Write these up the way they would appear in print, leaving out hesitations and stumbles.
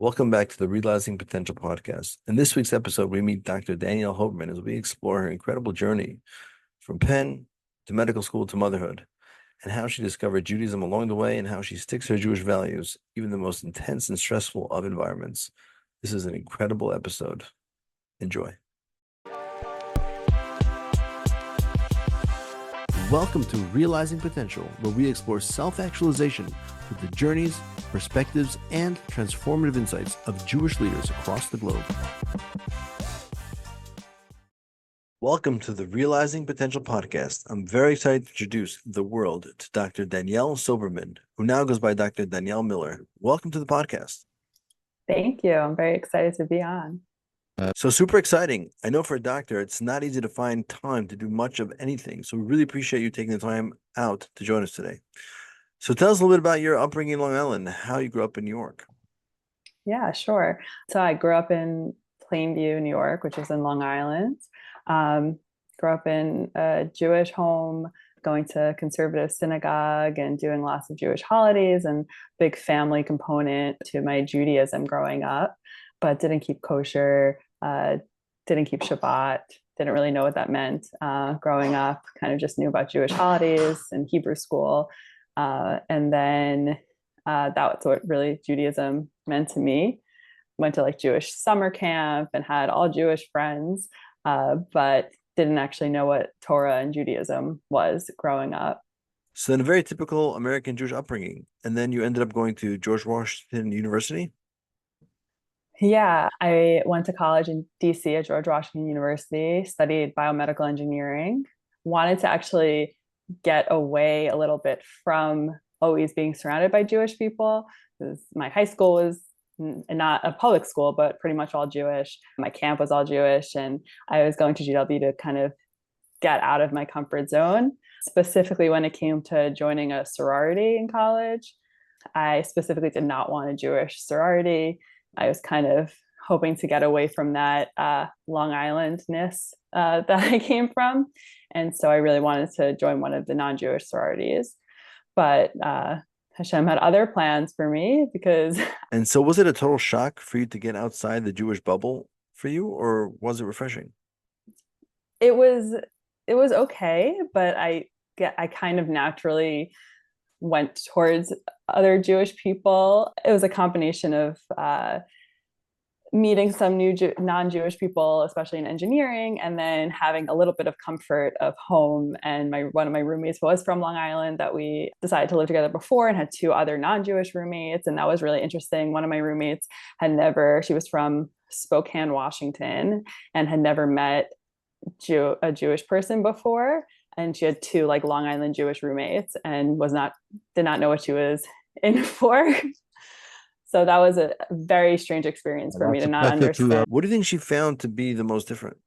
Welcome back to the Realizing Potential podcast. In this week's episode, we meet Dr. Danielle Soberman as we explore her incredible journey from Penn to medical school to motherhood, and how she discovered Judaism along the way and how she sticks to her Jewish values, even the most intense and stressful of environments. This is an incredible episode. Enjoy. Welcome to Realizing Potential, where we explore self-actualization through the journeys, perspectives, and transformative insights of Jewish leaders across the globe. Welcome to the Realizing Potential podcast. I'm very excited to introduce the world to Dr. Danielle Soberman, who now goes by Dr. Danielle Miller. Welcome to the podcast. Thank you. I'm very excited to be on. So super exciting. I know for a doctor, it's not easy to find time to do much of anything. So we really appreciate you taking the time out to join us today. So tell us a little bit about your upbringing in Long Island, how you grew up in New York. Yeah, sure. So I grew up in Plainview, New York, which is in Long Island. Grew up in a Jewish home, going to conservative synagogue and doing lots of Jewish holidays, and big family component to my Judaism growing up, but didn't keep kosher, didn't keep Shabbat, didn't really know what that meant growing up, kind of just knew about Jewish holidays and Hebrew school. And then that's what really Judaism meant to me. Went to like Jewish summer camp and had all Jewish friends, but didn't actually know what Torah and Judaism was growing up. So then a very typical American Jewish upbringing. And then you ended up going to George Washington University. Yeah, I went to college in DC at George Washington University, studied biomedical engineering, wanted to actually get away a little bit from always being surrounded by Jewish people. My high school was not a public school, but pretty much all Jewish. My camp was all Jewish, and I was going to GW to kind of get out of my comfort zone, specifically when it came to joining a sorority in college. I specifically did not want a Jewish sorority. I was kind of hoping to get away from that Long Islandness that I came from. And so I really wanted to join one of the non-Jewish sororities. But Hashem had other plans for me because... And so was it a total shock for you to get outside the Jewish bubble for you, or was it refreshing? It was okay, but I kind of naturally went towards other Jewish people. It was a combination of meeting some new non-Jewish people, especially in engineering, and then having a little bit of comfort of home. And one of my roommates was from Long Island that we decided to live together before, and had two other non-Jewish roommates. And that was really interesting. One of my roommates she was from Spokane, Washington, and had never met a Jewish person before. And she had two like Long Island Jewish roommates and did not know what she was in for. So that was a very strange experience for me to not understand. What do you think she found to be the most different?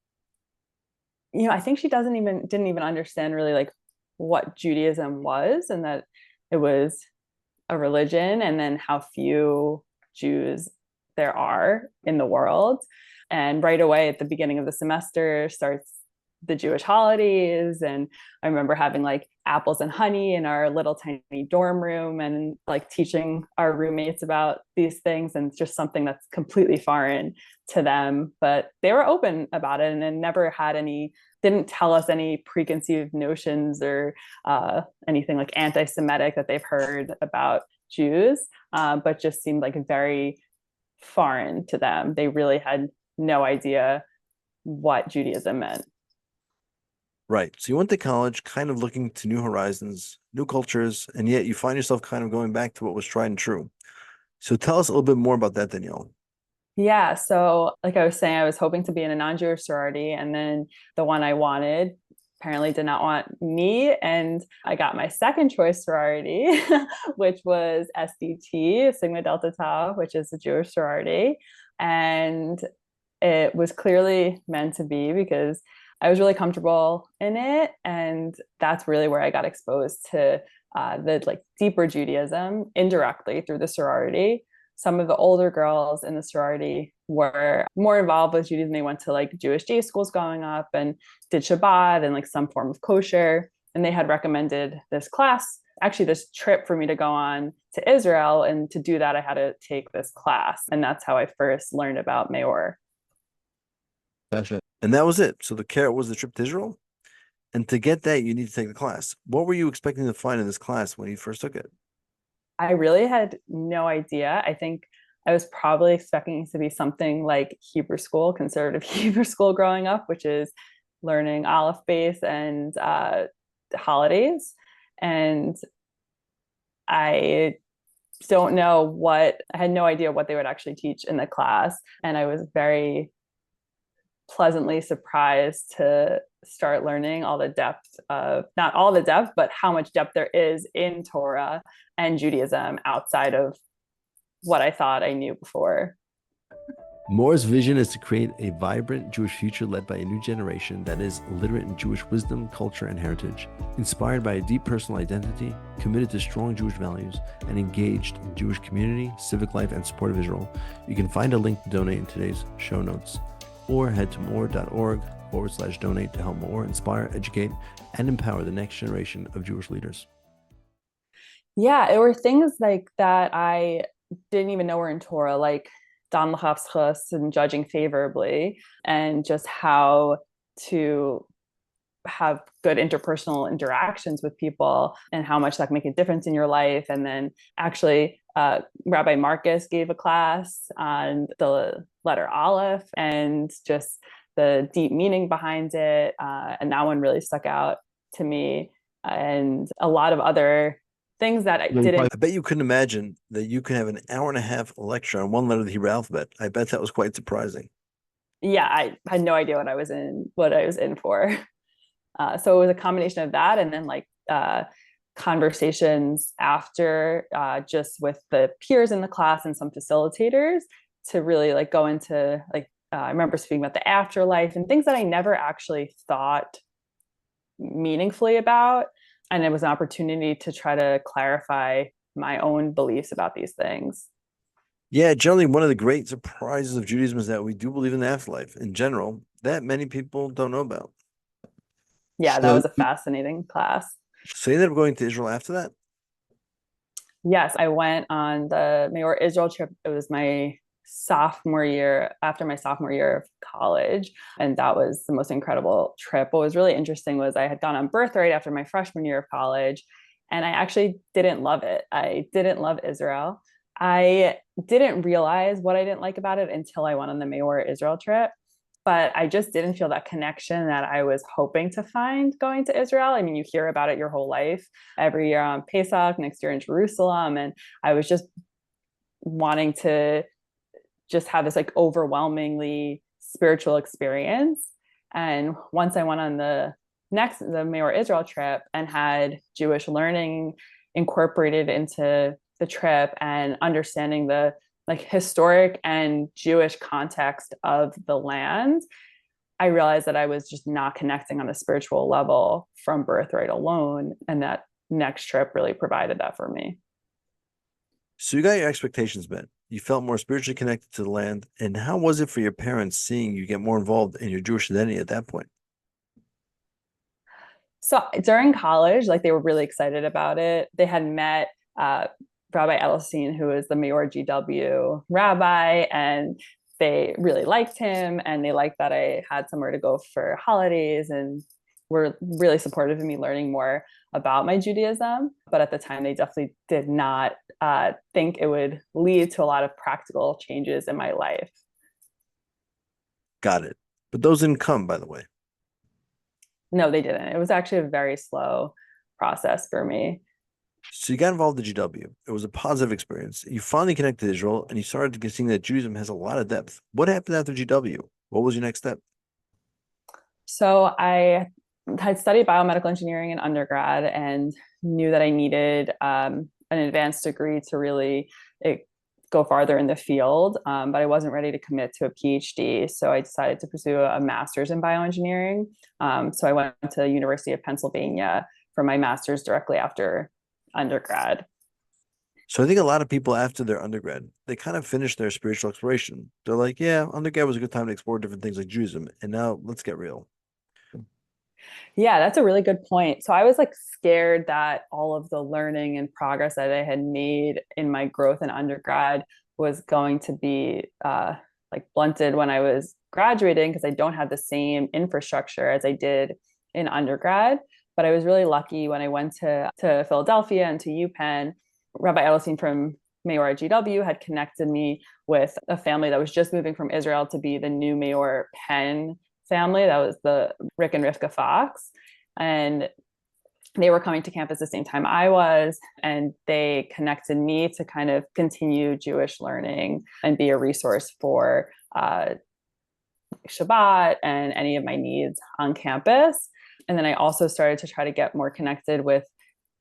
I think she didn't even understand really like what Judaism was, and that it was a religion, and then how few Jews there are in the world. And right away at the beginning of the semester starts the Jewish holidays. And I remember having like apples and honey in our little tiny dorm room and like teaching our roommates about these things. And it's just something that's completely foreign to them, but they were open about it, and didn't tell us any preconceived notions or anything like anti-Semitic that they've heard about Jews, but just seemed like very foreign to them. They really had no idea what Judaism meant. Right. So you went to college kind of looking to new horizons, new cultures, and yet you find yourself kind of going back to what was tried and true. So tell us a little bit more about that, Danielle. Yeah. So like I was saying, I was hoping to be in a non-Jewish sorority, and then the one I wanted apparently did not want me. And I got my second choice sorority, which was SDT, Sigma Delta Tau, which is a Jewish sorority. And it was clearly meant to be because I was really comfortable in it. And that's really where I got exposed to the like deeper Judaism indirectly through the sorority. Some of the older girls in the sorority were more involved with Judaism. They went to like Jewish day schools growing up and did Shabbat and like some form of kosher. And they had recommended this class actually this trip for me to go on to Israel. And to do that, I had to take this class. And that's how I first learned about Meor. Gotcha. And that was it. So the carrot was the trip to Israel. And to get that, you need to take the class. What were you expecting to find in this class when you first took it? I really had no idea. I think I was probably expecting it to be something like Hebrew school, conservative Hebrew school growing up, which is learning Aleph base and holidays. And I don't know I had no idea what they would actually teach in the class. And I was very pleasantly surprised to start learning all the depth of, not all the depth, but how much depth there is in Torah and Judaism outside of what I thought I knew before. Meor's vision is to create a vibrant Jewish future led by a new generation that is literate in Jewish wisdom, culture, and heritage, inspired by a deep personal identity, committed to strong Jewish values, and engaged in Jewish community, civic life, and support of Israel. You can find a link to donate in today's show notes, or head to meor.org/donate to help Meor inspire, educate, and empower the next generation of Jewish leaders. Yeah, it were things like that I didn't even know were in Torah, like Dan l'chafschus and judging favorably, and just how to have good interpersonal interactions with people and how much that can make a difference in your life. And then actually, Rabbi Marcus gave a class on the letter Aleph and just the deep meaning behind it. And that one really stuck out to me. And a lot of other things that I didn't. I bet you couldn't imagine that you could have an hour and a half lecture on one letter of the Hebrew alphabet. I bet that was quite surprising. Yeah, I had no idea what I was in for. So it was a combination of that, and then like conversations after, just with the peers in the class and some facilitators, to really like go into like, I remember speaking about the afterlife and things that I never actually thought meaningfully about. And it was an opportunity to try to clarify my own beliefs about these things. Yeah, generally one of the great surprises of Judaism is that we do believe in the afterlife in general that many people don't know about. Yeah, that was a fascinating class. So you ended up going to Israel after that? Yes, I went on the Meor Israel trip. It was my sophomore year, after my sophomore year of college. And that was the most incredible trip. What was really interesting was I had gone on birthright after my freshman year of college, and I actually didn't love it. I didn't love Israel. I didn't realize what I didn't like about it until I went on the Meor Israel trip. But I just didn't feel that connection that I was hoping to find going to Israel. I mean, you hear about it your whole life, every year on Pesach, next year in Jerusalem. And I was just wanting to just have this like overwhelmingly spiritual experience. And once I went on the Meor Israel trip and had Jewish learning incorporated into the trip and understanding the like historic and Jewish context of the land, I realized that I was just not connecting on a spiritual level from birthright alone. And that next trip really provided that for me. So you got your expectations met. You felt more spiritually connected to the land. And how was it for your parents seeing you get more involved in your Jewish identity at that point? So during college, like they were really excited about it. They had met Rabbi Edelstein, who is the Meor GW rabbi, and they really liked him, and they liked that I had somewhere to go for holidays, and were really supportive of me learning more about my Judaism. But at the time, they definitely did not think it would lead to a lot of practical changes in my life. Got it. But those didn't come, by the way. No, they didn't. It was actually a very slow process for me. So you got involved in GW. It was a positive experience. You finally connected to Israel, and you started to get seeing that Judaism has a lot of depth. What happened after GW? What was your next step? So I had studied biomedical engineering in undergrad and knew that I needed an advanced degree to really go farther in the field, but I wasn't ready to commit to a PhD. So I decided to pursue a master's in bioengineering. So I went to the University of Pennsylvania for my master's directly after undergrad. So I think a lot of people after their undergrad, they kind of finish their spiritual exploration. They're like, yeah, undergrad was a good time to explore different things like Judaism. And now let's get real. Yeah, that's a really good point. So I was like scared that all of the learning and progress that I had made in my growth in undergrad was going to be like blunted when I was graduating because I don't have the same infrastructure as I did in undergrad. But I was really lucky when I went to Philadelphia and to UPenn. Rabbi Edelstein from Meor GW had connected me with a family that was just moving from Israel to be the new Meor Penn family. That was the Rick and Rivka Fox. And they were coming to campus the same time I was, and they connected me to kind of continue Jewish learning and be a resource for Shabbat and any of my needs on campus. And then I also started to try to get more connected with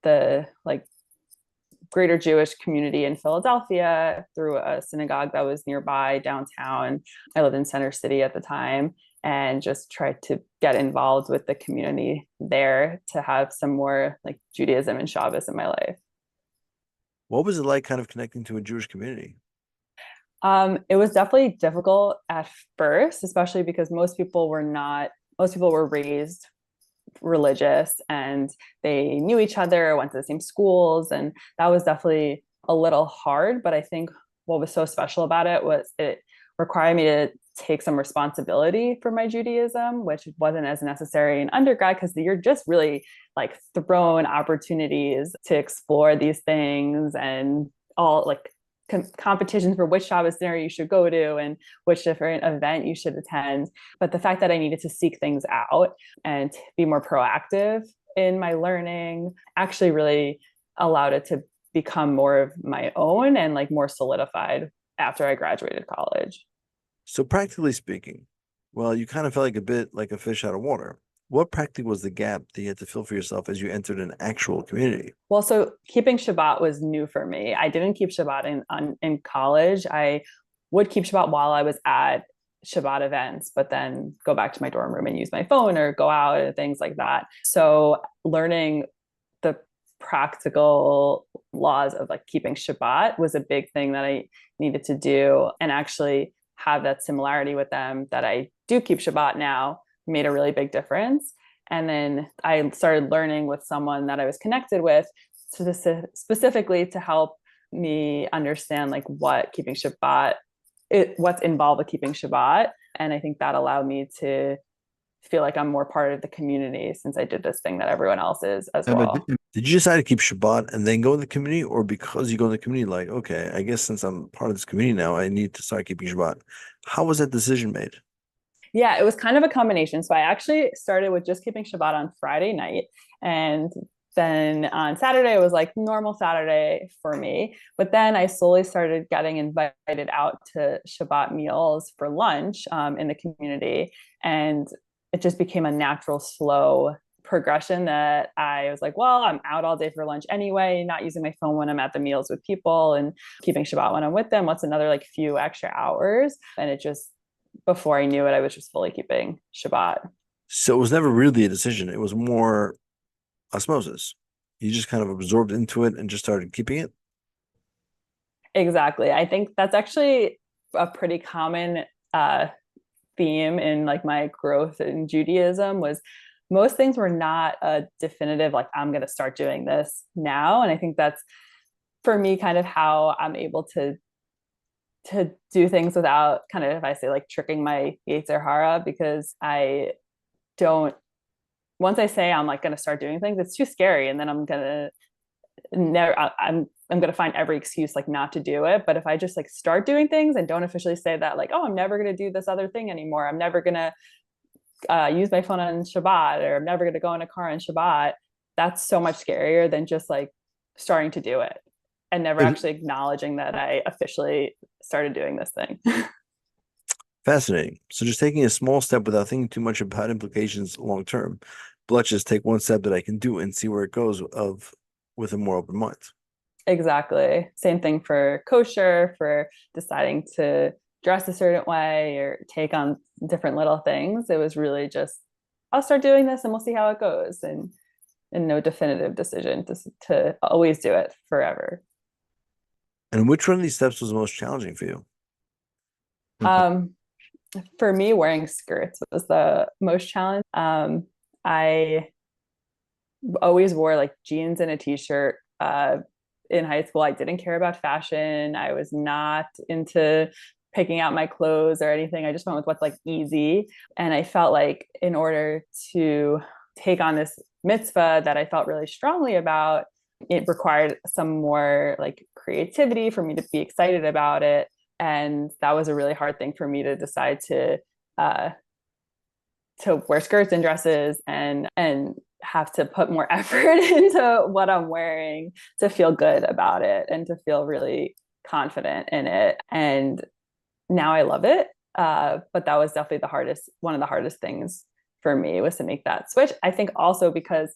the like greater Jewish community in Philadelphia through a synagogue that was nearby downtown. I lived in Center City at the time and just tried to get involved with the community there to have some more like Judaism and Shabbos in my life. What was it like kind of connecting to a Jewish community? It was definitely difficult at first, especially because most people were raised religious and they knew each other, went to the same schools, and that was definitely a little hard. But I think what was so special about it was it required me to take some responsibility for my Judaism, which wasn't as necessary in undergrad because you're just really like thrown opportunities to explore these things and all like competitions for which Shabbos dinner you should go to and which different event you should attend. But the fact that I needed to seek things out and be more proactive in my learning actually really allowed it to become more of my own and like more solidified after I graduated college. So practically speaking, well, you kind of felt like a bit like a fish out of water. What practically was the gap that you had to fill for yourself as you entered an actual community? Well, so keeping Shabbat was new for me. I didn't keep Shabbat in college. I would keep Shabbat while I was at Shabbat events, but then go back to my dorm room and use my phone or go out and things like that. So learning the practical laws of like keeping Shabbat was a big thing that I needed to do, and actually have that similarity with them that I do keep Shabbat now made a really big difference. And then I started learning with someone that I was connected with specifically to help me understand like what keeping Shabbat, what's involved with keeping Shabbat. And I think that allowed me to feel like I'm more part of the community since I did this thing that everyone else is as But well. did you decide to keep Shabbat and then go in the community, or because you go in the community, like, okay, I guess since I'm part of this community now, I need to start keeping Shabbat? How was that decision made? Yeah, it was kind of a combination. So I actually started with just keeping Shabbat on Friday night. And then on Saturday, it was like normal Saturday for me. But then I slowly started getting invited out to Shabbat meals for lunch in the community. And it just became a natural, slow progression that I was like, well, I'm out all day for lunch anyway, not using my phone when I'm at the meals with people and keeping Shabbat when I'm with them. What's another like few extra hours? And it just before I knew it, I was just fully keeping Shabbat. So it was never really a decision. It was more osmosis. You just kind of absorbed into it and just started keeping it. Exactly. I think that's actually a pretty common theme in like my growth in Judaism was most things were not a definitive, like, I'm going to start doing this now. And I think that's for me kind of how I'm able to do things without kind of, if I say like tricking my Yetzer Hara, because I don't, once I say I'm like going to start doing things, it's too scary. And then I'm going to never, I'm going to find every excuse like not to do it. But if I just like start doing things and don't officially say that, like, oh, I'm never going to do this other thing anymore. I'm never going to use my phone on Shabbat, or I'm never going to go in a car on Shabbat. That's so much scarier than just like starting to do it and never If- actually acknowledging that I officially started doing this thing. Fascinating. So just taking a small step without thinking too much about implications long term. But let's just take one step that I can do and see where it goes of with a more open mind. Exactly. Same thing for kosher, for deciding to dress a certain way or take on different little things. It was really just, I'll start doing this and we'll see how it goes. And no definitive decision to always do it forever. And which one of these steps was the most challenging for you? Um, for me, wearing skirts was the most challenge. I always wore like jeans and a t-shirt in high school. I didn't care about fashion. I was not into picking out my clothes or anything. I just went with what's like easy. And I felt like in order to take on this mitzvah that I felt really strongly about, it required some more like creativity for me to be excited about it. And that was a really hard thing for me to decide uh, to wear skirts and dresses and have to put more effort into what I'm wearing to feel good about it and to feel really confident in it. And now I love it. But that was definitely one of the hardest things for me was to make that switch. I think also because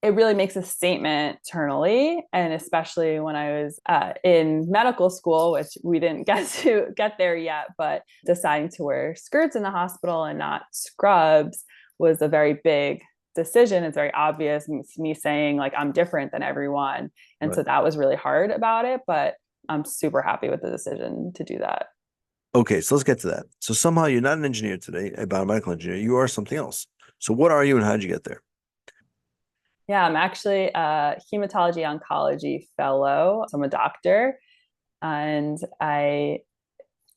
it really makes a statement internally. And especially when I was in medical school, which we didn't get there yet, but deciding to wear skirts in the hospital and not scrubs was a very big decision. It's very obvious, me saying like I'm different than everyone. And Right. so that was really hard about it, but I'm super happy with the decision to do that. Okay, so let's get to that. So somehow you're not an engineer today, a biomedical engineer. You are something else. So what are you and how did you get there? Yeah, I'm actually a hematology oncology fellow. So I'm a doctor, and I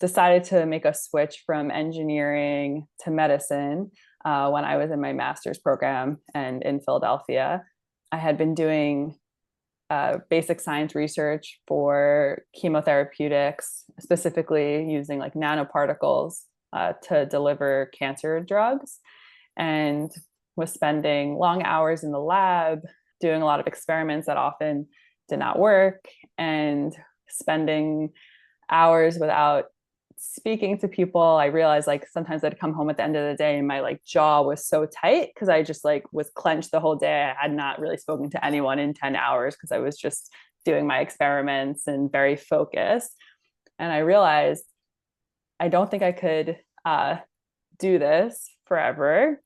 decided to make a switch from engineering to medicine when I was in my master's program and in Philadelphia. I had been doing basic science research for chemotherapeutics, specifically using like nanoparticles to deliver cancer drugs, and was spending long hours in the lab doing a lot of experiments that often did not work and spending hours without speaking to people. I realized like sometimes I'd come home at the end of the day and my like jaw was so tight because I just like was clenched the whole day. I had not really spoken to anyone in 10 hours because I was just doing my experiments and very focused. And I realized I don't think I could do this forever.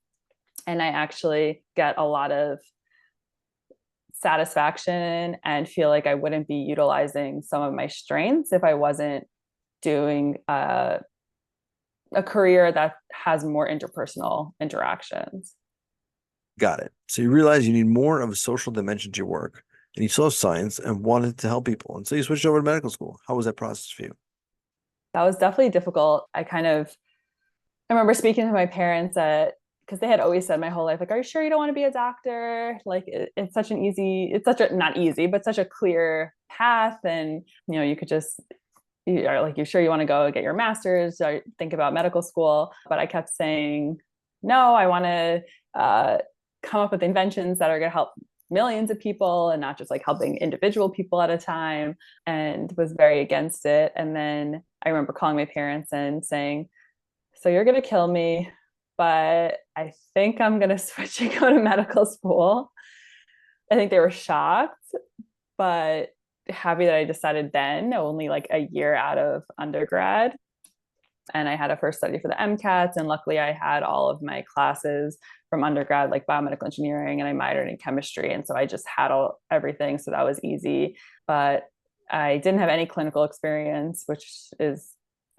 And I actually get a lot of satisfaction and feel like I wouldn't be utilizing some of my strengths if I wasn't doing a career that has more interpersonal interactions. Got it. So you realize you need more of a social dimension to your work, and you saw science and wanted to help people. And so you switched over to medical school. How was that process for you? That was definitely difficult. I remember speaking to my parents at because they had always said my whole life, like, are you sure you don't want to be a doctor? Like it's such an easy, it's such a not easy, but such a clear path. And you could just you are like, you sure you want to go get your master's or think about medical school? But I kept saying, no, I want to come up with inventions that are going to help millions of people and not just like helping individual people at a time, and was very against it. And then I remember calling my parents and saying, so you're going to kill me, but I think I'm going to switch and go to medical school. I think they were shocked, but happy that I decided then, only like a year out of undergrad. And I had a first study for the MCATs. And luckily, I had all of my classes from undergrad, like biomedical engineering, and I minored in chemistry. And so I just had everything. So that was easy. But I didn't have any clinical experience, which is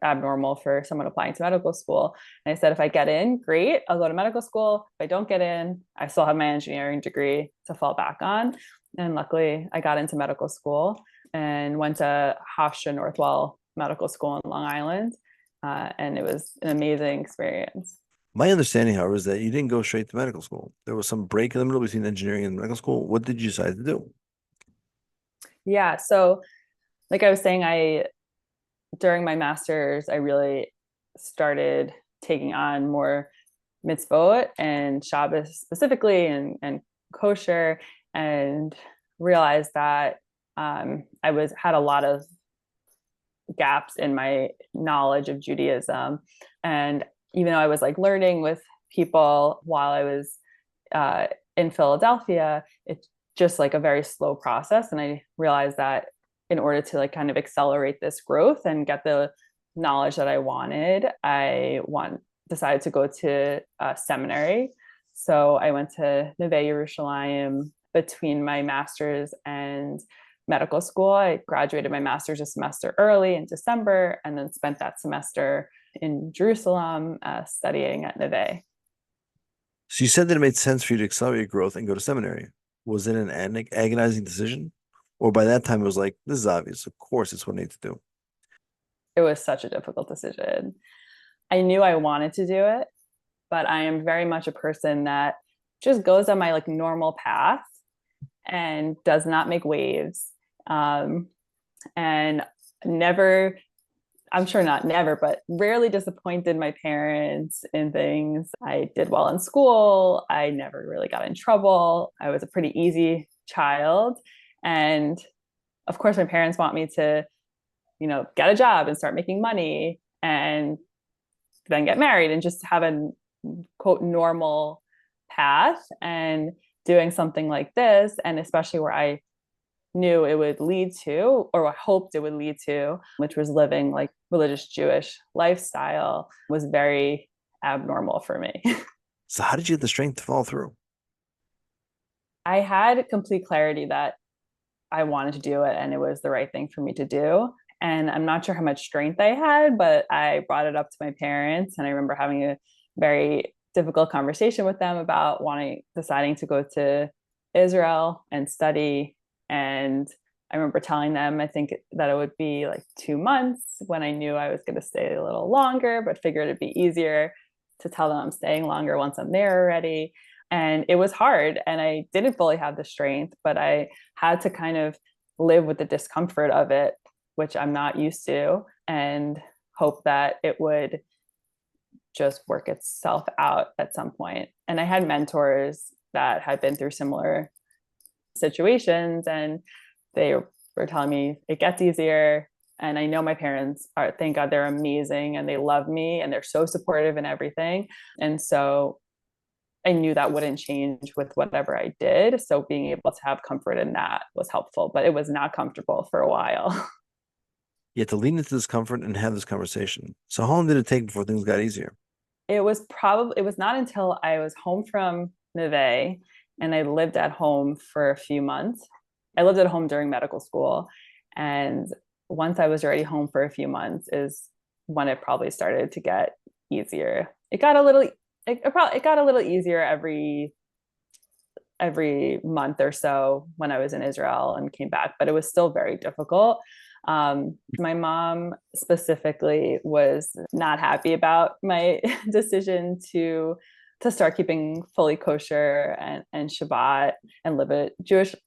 abnormal for someone applying to medical school. And I said, if I get in, great, I'll go to medical school. If I don't get in, I still have my engineering degree to fall back on. And luckily, I got into medical school and went to Hofstra Northwell Medical School in Long Island. And it was an amazing experience. My understanding, however, is that you didn't go straight to medical school. There was some break in the middle between engineering and medical school. What did you decide to do? Yeah. So, like I was saying, during my master's, I really started taking on more mitzvot and Shabbos specifically and kosher, and realized that had a lot of gaps in my knowledge of Judaism. And even though I was like learning with people while I was in Philadelphia, it's just like a very slow process. And I realized that in order to like kind of accelerate this growth and get the knowledge that I wanted, decided to go to seminary. So I went to Neve Yerushalayim between my master's and medical school. I graduated my master's a semester early in December, and then spent that semester in Jerusalem studying at Neve. So you said that it made sense for you to accelerate your growth and go to seminary. Was it an agonizing decision? Or by that time it was like, this is obvious. Of course it's what I need to do. It was such a difficult decision. I knew I wanted to do it, but I am very much a person that just goes on my like normal path and does not make waves. And never, I'm sure not never, but rarely disappointed my parents in things. I did well in school. I never really got in trouble. I was a pretty easy child. And of course, my parents want me to, get a job and start making money and then get married and just have a quote normal path. And doing something like this, and especially where I knew it would lead to, or I hoped it would lead to, which was living like religious Jewish lifestyle, was very abnormal for me. So how did you get the strength to follow through? I had complete clarity that I wanted to do it and it was the right thing for me to do. And I'm not sure how much strength I had, but I brought it up to my parents. And I remember having a very difficult conversation with them about deciding to go to Israel and study. And I remember telling them, I think that it would be like 2 months, when I knew I was going to stay a little longer, but figured it'd be easier to tell them I'm staying longer once I'm there already. And it was hard and I didn't fully have the strength, but I had to kind of live with the discomfort of it, which I'm not used to, and hope that it would just work itself out at some point. And I had mentors that had been through similar situations, and they were telling me it gets easier. And I know my parents are, thank God, they're amazing and they love me and they're so supportive in everything. And so I knew that wouldn't change with whatever I did. So being able to have comfort in that was helpful, but it was not comfortable for a while. You had to lean into this comfort and have this conversation. So how long did it take before things got easier? It was not until I was home from Neve and I lived at home for a few months. I lived at home during medical school. And once I was already home for a few months is when it probably started to get easier. It got a little easier every month or so when I was in Israel and came back, but it was still very difficult. My mom specifically was not happy about my decision to start keeping fully kosher and Shabbat and live a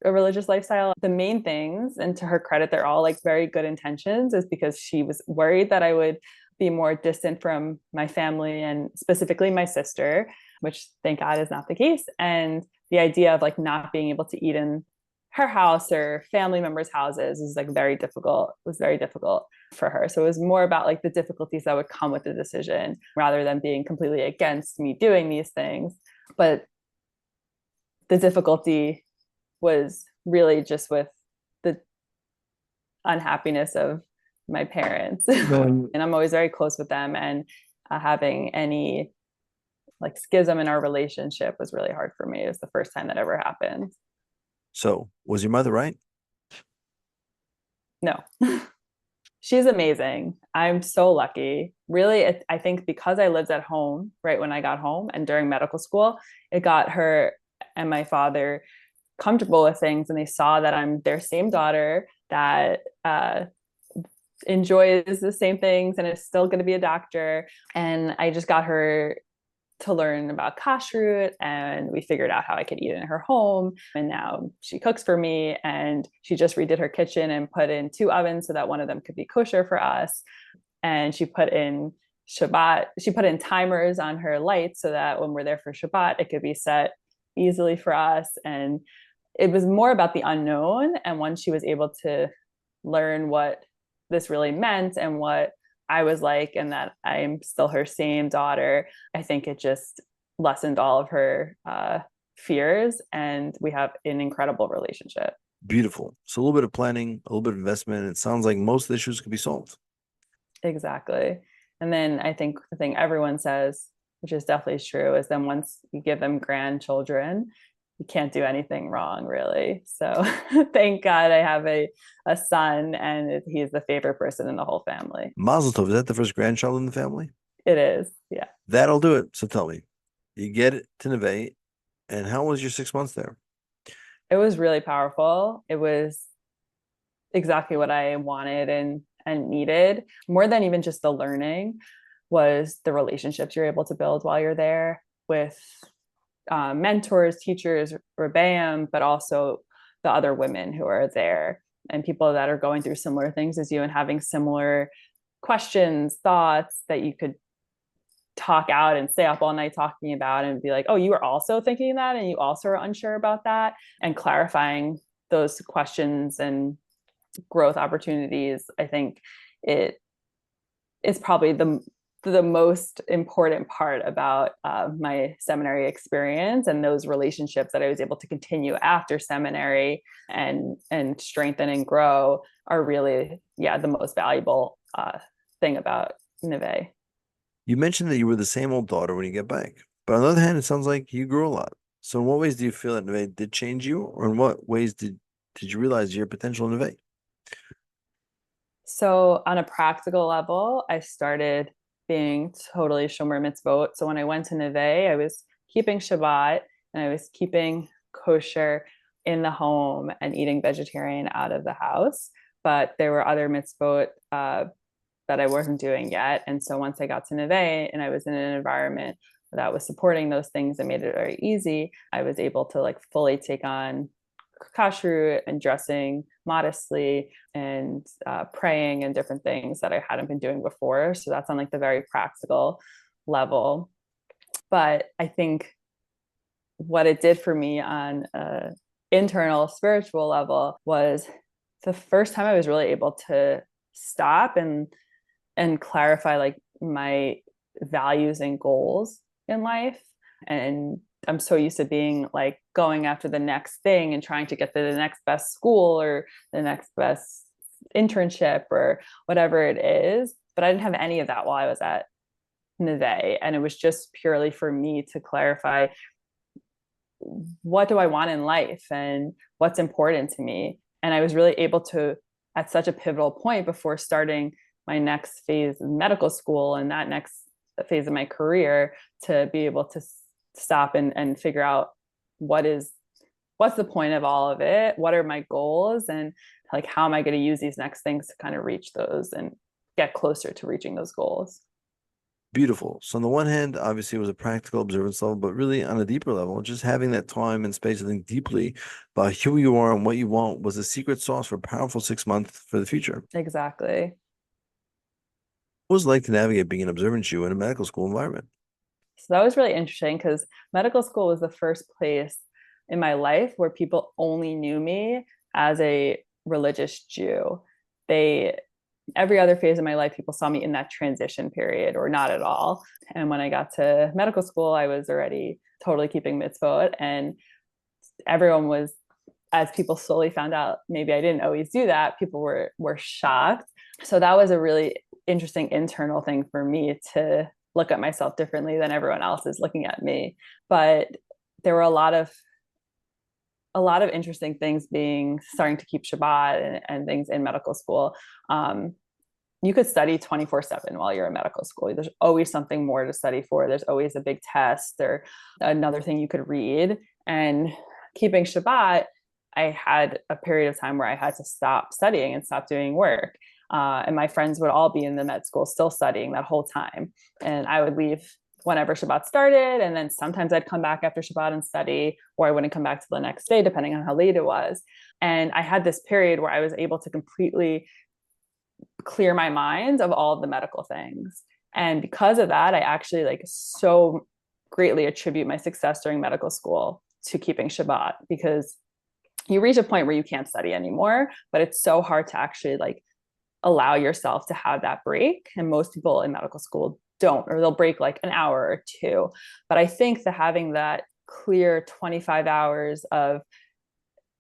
religious lifestyle. The main things, and to her credit, they're all like very good intentions, is because she was worried that I would be more distant from my family and specifically my sister, which thank God is not the case. And the idea of like not being able to eat in her house or family members' houses is like was very difficult for her. So it was more about like the difficulties that would come with the decision rather than being completely against me doing these things. But the difficulty was really just with the unhappiness of my parents. And I'm always very close with them, and having any like schism in our relationship was really hard for me. It was the first time that ever happened. So was your mother right? No. She's amazing. I'm so lucky. Really, I think because I lived at home right when I got home and during medical school, it got her and my father comfortable with things. And they saw that I'm their same daughter that enjoys the same things and is still going to be a doctor. And I just got her to learn about kashrut, and we figured out how I could eat it in her home. And now she cooks for me, and she just redid her kitchen and put in 2 ovens so that one of them could be kosher for us. And she put in timers on her lights so that when we're there for Shabbat, it could be set easily for us. And it was more about the unknown. And once she was able to learn what this really meant and what I was like, and that I'm still her same daughter, I think it just lessened all of her fears, and we have an incredible relationship. Beautiful. So a little bit of planning, a little bit of investment, and it sounds like most of the issues could be solved. Exactly. And then I think the thing everyone says, which is definitely true, is then once you give them grandchildren, you can't do anything wrong, really. So thank God I have a son, and he's the favorite person in the whole family. Mazel tov. Is that the first grandchild in the family? It is. Yeah. That'll do it. So tell me, You get it to Neve. And how was your 6 months there? It was really powerful. It was exactly what I wanted and needed. More than even just the learning was the relationships you're able to build while you're there with mentors, teachers, Rebbeim, but also the other women who are there and people that are going through similar things as you and having similar questions, thoughts that you could talk out and stay up all night talking about and be like, oh, you were also thinking that and you also are unsure about that, and clarifying those questions and growth opportunities. I think it is probably the most important part about my seminary experience, and those relationships that I was able to continue after seminary and strengthen and grow are really, yeah, the most valuable thing about Neve. You mentioned that you were the same old daughter when you get back. But on the other hand, it sounds like you grew a lot. So in what ways do you feel that Neve did change you? Or in what ways did you realize your potential in Neve? So on a practical level, I started being totally shomer mitzvot. So when I went to Neve, I was keeping Shabbat and I was keeping kosher in the home and eating vegetarian out of the house. But there were other mitzvot that I wasn't doing yet. And so once I got to Neve and I was in an environment that was supporting those things and made it very easy, I was able to like fully take on kashrut and dressing modestly and praying and different things that I hadn't been doing before. So that's on like the very practical level. But I think what it did for me on an internal spiritual level was the first time I was really able to stop and clarify like my values and goals in life. And I'm so used to being like going after the next thing and trying to get to the next best school or the next best internship or whatever it is. But I didn't have any of that while I was at Neve. And it was just purely for me to clarify, what do I want in life and what's important to me. And I was really able to, at such a pivotal point before starting my next phase of medical school and that next phase of my career, to be able to stop and figure out what's the point of all of it, what are my goals, and like how am I going to use these next things to kind of reach those and get closer to reaching those goals. Beautiful. So on the one hand, obviously it was a practical observance level, but really on a deeper level, just having that time and space to think deeply about who you are and what you want was the secret sauce for a powerful 6 months for the future. Exactly. What was it like to navigate being an observant Jew in a medical school environment? So that was really interesting because medical school was the first place in my life where people only knew me as a religious Jew. They Every other phase of my life, people saw me in that transition period or not at all. And when I got to medical school, I was already totally keeping mitzvot, and everyone was, as people slowly found out maybe I didn't always do that, people were shocked. So that was a really interesting internal thing for me, to look at myself differently than everyone else is looking at me. But there were a lot of interesting things being starting to keep Shabbat and things in medical school. You could study 24/7 while you're in medical school. There's always something more to study for. There's always a big test or another thing you could read. And keeping Shabbat, I had a period of time where I had to stop studying and stop doing work. And my friends would all be in the med school still studying that whole time. And I would leave whenever Shabbat started. And then sometimes I'd come back after Shabbat and study, or I wouldn't come back till the next day, depending on how late it was. And I had this period where I was able to completely clear my mind of all of the medical things. And because of that, I actually like so greatly attribute my success during medical school to keeping Shabbat, because you reach a point where you can't study anymore, but it's so hard to actually like allow yourself to have that break. And most people in medical school don't, or they'll break like an hour or two. But I think that having that clear 25 hours of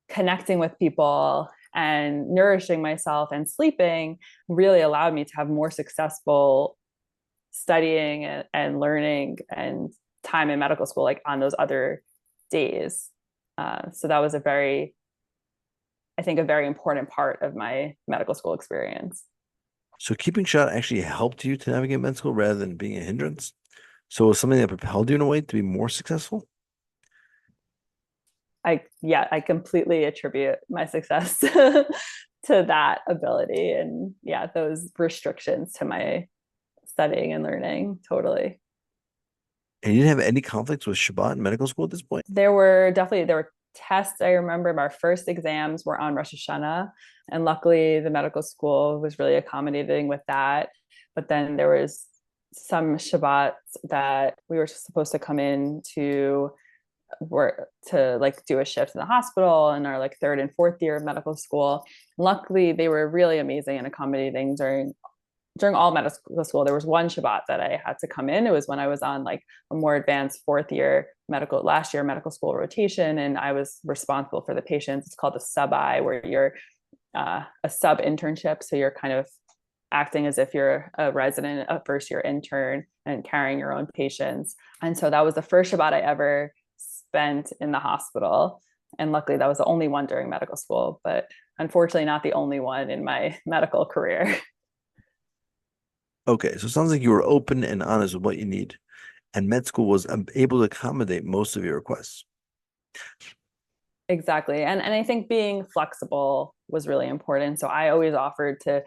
connecting with people and nourishing myself and sleeping really allowed me to have more successful studying and learning and time in medical school, like on those other days. So that was I think, a very important part of my medical school experience. So keeping shot actually helped you to navigate med school rather than being a hindrance? So it was something that propelled you in a way to be more successful? I completely attribute my success to that ability and yeah, those restrictions to my studying and learning. Totally. And you didn't have any conflicts with Shabbat in medical school at this point? There were tests. I remember our first exams were on Rosh Hashanah, and luckily the medical school was really accommodating with that. But then there was some Shabbats that we were supposed to come in to work to like do a shift in the hospital in our like third and fourth year of medical school. Luckily, they were really amazing and accommodating during all medical school. There was one Shabbat that I had to come in. It was when I was on like a more advanced fourth year last year medical school rotation, and I was responsible for the patients. It's called a sub-I, where you're a sub internship. So you're kind of acting as if you're a resident, a first year intern, and carrying your own patients. And so that was the first Shabbat I ever spent in the hospital. And luckily, that was the only one during medical school, but unfortunately, not the only one in my medical career. Okay, so it sounds like you were open and honest with what you need, and med school was able to accommodate most of your requests. Exactly. And I think being flexible was really important. So I always offered to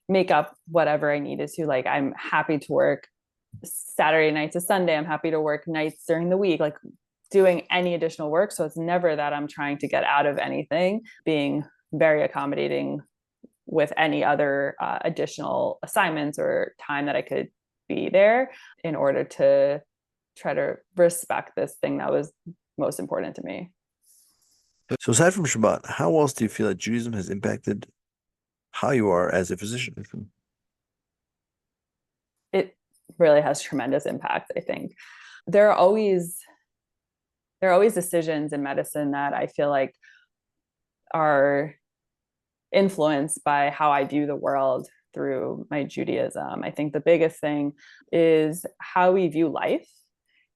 make up whatever I needed to. Like, I'm happy to work Saturday night to Sunday. I'm happy to work nights during the week, like doing any additional work. So it's never that I'm trying to get out of anything, being very accommodating with any other additional assignments or time that I could be there in order to try to respect this thing that was most important to me. So aside from Shabbat, how else do you feel that Judaism has impacted how you are as a physician? It really has tremendous impact, I think. There are always decisions in medicine that I feel like are influenced by how I view the world through my Judaism. I think the biggest thing is how we view life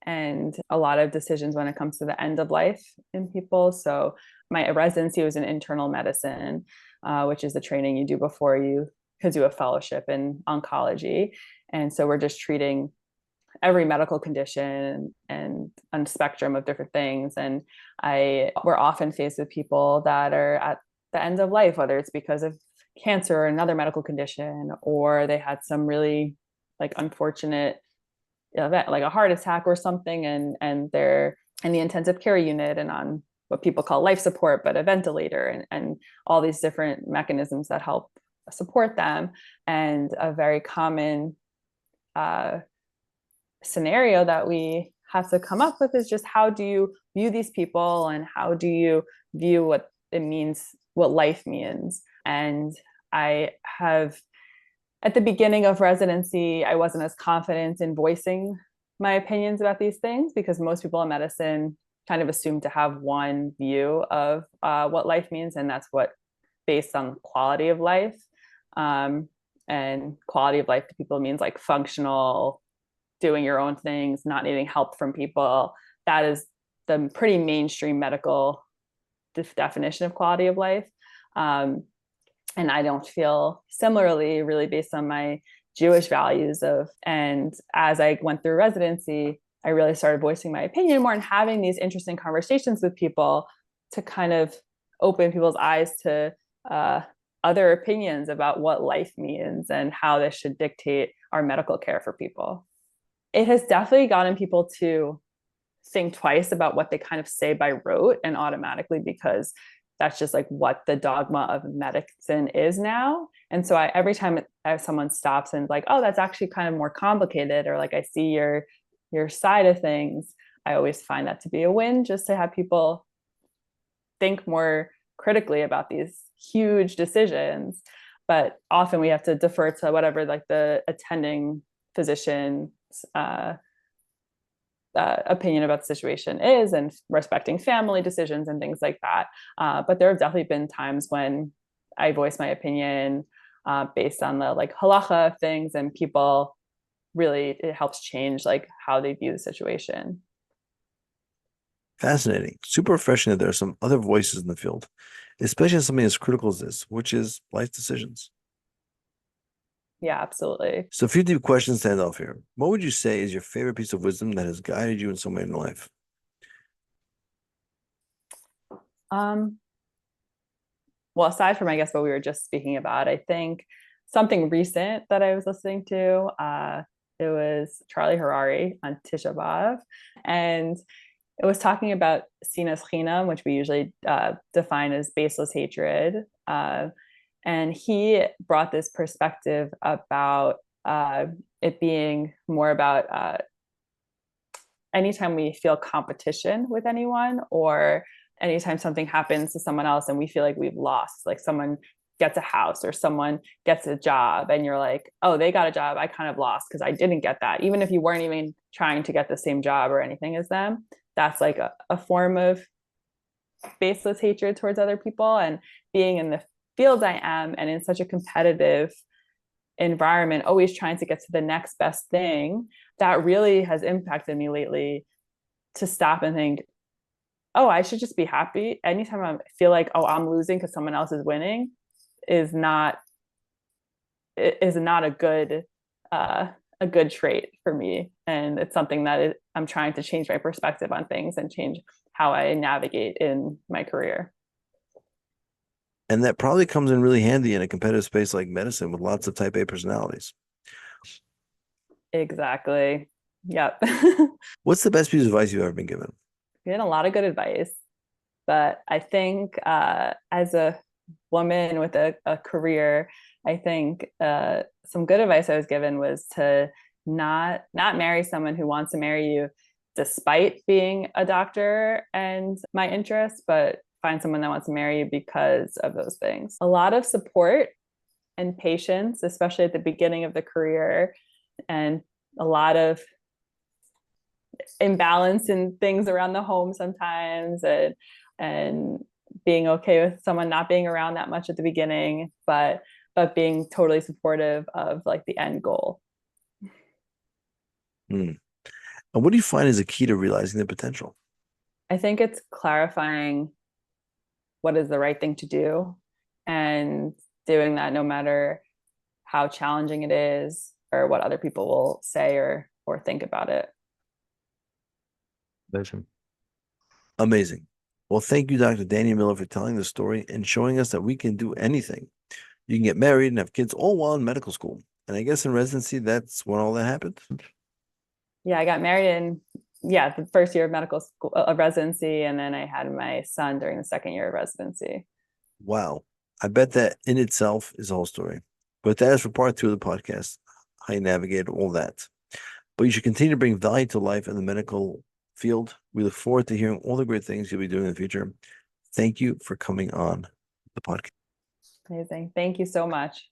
and a lot of decisions when it comes to the end of life in people. So my residency was in internal medicine, which is the training you do before you could do a fellowship in oncology. And so we're just treating every medical condition and on a spectrum of different things. And we're often faced with people that are at the end of life, whether it's because of cancer or another medical condition, or they had some really like unfortunate event, like a heart attack or something, and they're in the intensive care unit and on what people call life support, but a ventilator, and all these different mechanisms that help support them. And a very common scenario that we have to come up with is just how do you view these people and how do you view what it means, what life means. And I have, at the beginning of residency, I wasn't as confident in voicing my opinions about these things because most people in medicine kind of assume to have one view of what life means, and that's what based on quality of life. And quality of life to people means like functional, doing your own things, not needing help from people. That is the pretty mainstream medical definition of quality of life. And I don't feel similarly, really based on my Jewish values and as I went through residency, I really started voicing my opinion more and having these interesting conversations with people to kind of open people's eyes to other opinions about what life means and how this should dictate our medical care for people. It has definitely gotten people to think twice about what they kind of say by rote and automatically, because that's just like what the dogma of medicine is now. And so every time someone stops and like, oh, that's actually kind of more complicated, or like I see your side of things, I always find that to be a win, just to have people think more critically about these huge decisions. But often we have to defer to whatever like the attending physician's opinion about the situation is, and respecting family decisions and things like that. But there have definitely been times when I voice my opinion based on the like halacha of things, and people really, it helps change like how they view the situation. Fascinating. Super refreshing that there are some other voices in the field, especially in something as critical as this, which is life decisions. Yeah, absolutely. So a few deep questions stand off here. What would you say is your favorite piece of wisdom that has guided you in some way in life? Um, well, aside from, I guess, what we were just speaking about, I think something recent that I was listening to, it was Charlie Harari on Tisha B'Av, and it was talking about sinas chinam, which we usually define as baseless hatred. And he brought this perspective about it being more about anytime we feel competition with anyone, or anytime something happens to someone else and we feel like we've lost, like someone gets a house or someone gets a job and you're like, oh, they got a job, I kind of lost because I didn't get that, even if you weren't even trying to get the same job or anything as them. That's like a form of baseless hatred towards other people. And being in the field I am, and in such a competitive environment, always trying to get to the next best thing, that really has impacted me lately, to stop and think, oh, I should just be happy. Anytime I feel like, oh, I'm losing because someone else is winning, is not a good trait for me. And it's something that I'm trying to change my perspective on things and change how I navigate in my career. And that probably comes in really handy in a competitive space like medicine with lots of type A personalities. Exactly. Yep. What's the best piece of advice you've ever been given? Getting a lot of good advice, but I think as a woman with a career, I think some good advice I was given was to not marry someone who wants to marry you despite being a doctor and my interests, but find someone that wants to marry you because of those things. A lot of support and patience, especially at the beginning of the career, and a lot of imbalance in things around the home sometimes, and being okay with someone not being around that much at the beginning, but being totally supportive of like the end goal. Hmm. And what do you find is a key to realizing the potential? I think it's clarifying what is the right thing to do, and doing that no matter how challenging it is or what other people will say or think about it. Amazing. Amazing. Well, thank you, Dr. Danielle Miller, for telling the story and showing us that we can do anything. You can get married and have kids all while in medical school. And I guess in residency, that's when all that happened. Yeah, I got married in, yeah, the first year of medical school of residency, and then I had my son during the second year of residency. Wow. I bet that in itself is a whole story. But that is for part two of the podcast, how you navigate all that. But you should continue to bring value to life in the medical field. We look forward to hearing all the great things you'll be doing in the future. Thank you for coming on the podcast. Amazing. Thank you so much.